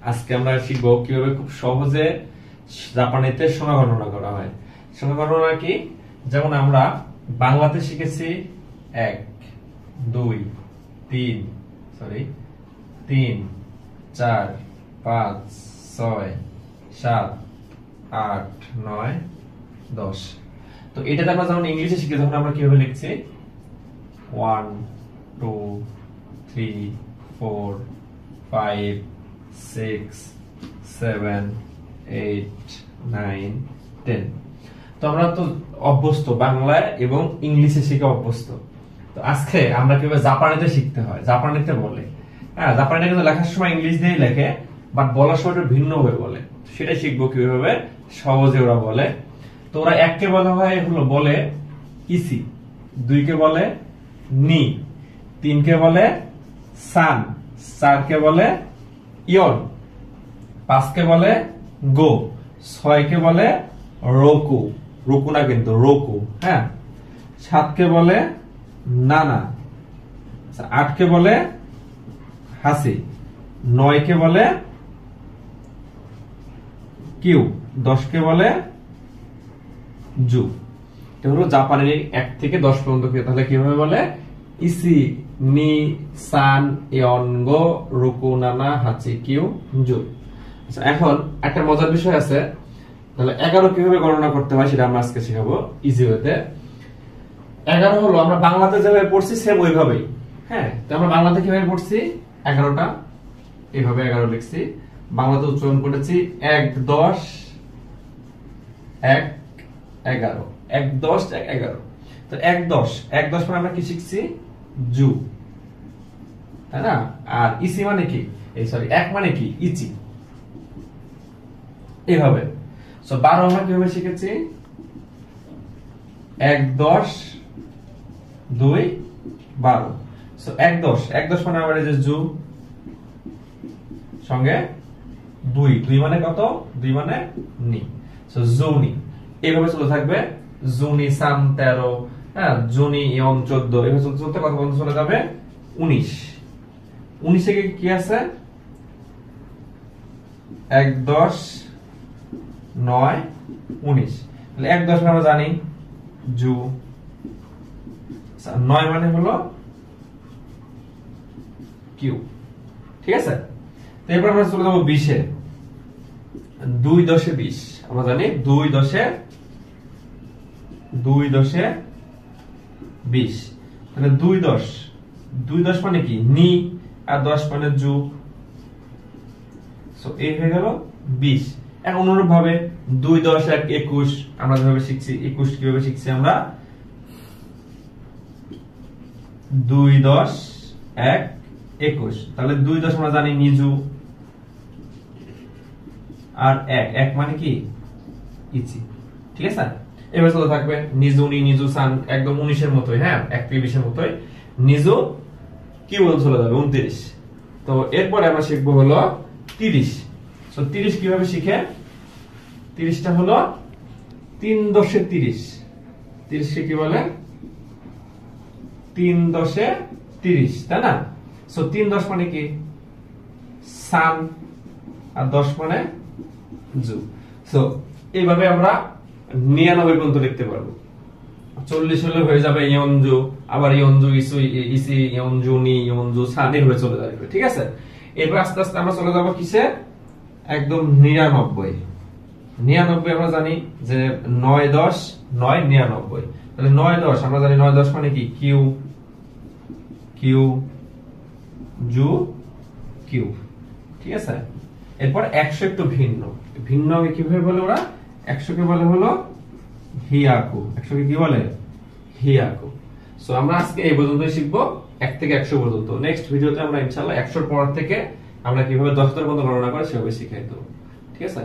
আজকে আমরা শিখবো কিভাবে খুব সহজে জাপানিতে সংখ্যা গণনা করা হয়। সংখ্যা গণনা কি? যেমন আমরা বাংলাতে শিখেছি 1 2 3 4 5 6 7 8 9 10। তো এটাতে আমরা যখন ইংলিশে শিখি তখন আমরা কিভাবে লিখছি 1 2 3 4 5 6 7 8 9 10। তো আমরা তো অভ্যস্ত বাংলায় এবং ইংলিশে শিখে অভ্যস্ত। তো আজকে আমরা কিভাবে জাপানিতে শিখতে হয়, জাপানিতে বলে। হ্যাঁ, জাপানিতে কিন্তু লেখার সময় ইংলিশ দিয়েই লেখে, বাট বলার সময় ভিন্ন ভাবে বলে। সেটাই শিখবো কিভাবে সহজে ওরা বলে। তো ওরা এককে বলা হয় হলো বলে ইসি, দুইকে বলে নি, তিনকে বলে সান, চারকে বলে ইয়ন, পাঁচকে বলে গো, ছয়কে বলে রোকু, রোকু না কিন্তু রোকু। হ্যাঁ, সাতকে বলে নানা, আটকে বলে হাসি, নয়কে বলে কিউ, 10কে বলে জু। এটা হলো জাপানের 1 থেকে 10 পর্যন্ত। তাহলে কিভাবে বলে? ইসি, নি, সান, ইয়ন, গো, রুকু, নানা, হাচি, কিউ, জু। আচ্ছা, এখন একটা মজার বিষয় আছে। তাহলে 11 কিভাবে গণনা করতে হয় সেটা আমরা আজকে শেখাবো ইজি ওয়েতে। 11 হলো আমরা বাংলাতে যেভাবে পড়ছি সেম ওইভাবেই। হ্যাঁ, তো আমরা বাংলাতে কিভাবে পড়ছি 11টা এইভাবে 11 লিখছি, বাংলাতে উচ্চারণ করেছি 1 10 1 11 1 10 1 11। তো 1 10 মানে আমরা কি শিখছি? জু, তাই না? আর ইসি মানে কি? এই সরি 1 মানে কি? ইচি। এইভাবে। সো 12 আমরা কিভাবে শিখেছি? 1 10 2 12। সো 1 10 মানে আবার এই যে জু সঙ্গে 2 মানে কত? 2 মানে নি। সো জুনি। এইভাবে চলে থাকবে। জুনি সান 13, হ্যাঁ, জুনি ইয়ন 14। এভাবে চলতে চলতে কত পর্যন্ত চলে যাবে? 19। 19 এ কি আছে? 1 10 9 19। তাহলে 1 10 আমরা জানি জু, 9 মানে হলো কিউ। ঠিক আছে? তো এরপর আমরা চলে যাবো 20 এ। 2 10 এ 20 আমরা জানি 2 10 এ 20। তাহলে 2 10 মানে কি? নি, আর 10 মানে জু। সো এই হয়ে গেল 20। এখন অনুরূপ ভাবে 2 10 1 21 আমরা যেভাবে শিখছি 21 কিভাবে শিখছি আমরা 2 10 1 21। তাহলে 2 10 আমরা জানি নিজু, আর 1 মানে কি? ইচি। ঠিক আছে? এবার চলে থাকবে নিজু নি, নিজু সান, একদম 19 এর মতোই। হ্যাঁ, 1 থেকে 20 এর মতোই। নিজু কি বলতে চলে যাবে 29। তো এরপরে আমরা শিখবো হলো 30। সো 30 কিভাবে শিখে? 30টা হলো 3 10 এ 30। 30 কে কি বলে? 3 10 এ 30, তাই না? সো 3 10 মানে কি? সান, আর 10 মানে জু। সো এইভাবে আমরা 99 পর্যন্ত লিখতে পারবো। 40 হলে হয়ে যাবে ইয়নজু, আবার ইয়নজু ইসি ইয়নজু নি ইয়নজু সান, এভাবে চলে যাবে। ঠিক আছে? এরপর আস্তে আস্তে আমরা চলে যাব কিসে? একদম 99। 99 আমরা জানি যে 9 10 9 99। তাহলে 9 10 আমরা জানি 9 10 মানে কি? কিউ, কিউ, জু, কিউ। ঠিক আছে? এরপর 100 একটু ভিন্ন। ভিন্ন কিভাবে বলে ওরা? 100 কে বলে হলো হিয়াকু। 100 কে কি বলে? হিয়াকু। সো আমরা আজকে এই পর্যন্তই শিখবো, 1 থেকে 100 পর্যন্ত। নেক্সট ভিডিওতে আমরা ইনশাআল্লাহ 100 এর পর থেকে আমরা কিভাবে 10 পর্যন্ত গণনা করে সেভাবে শিখাই দেবো। ঠিক আছে?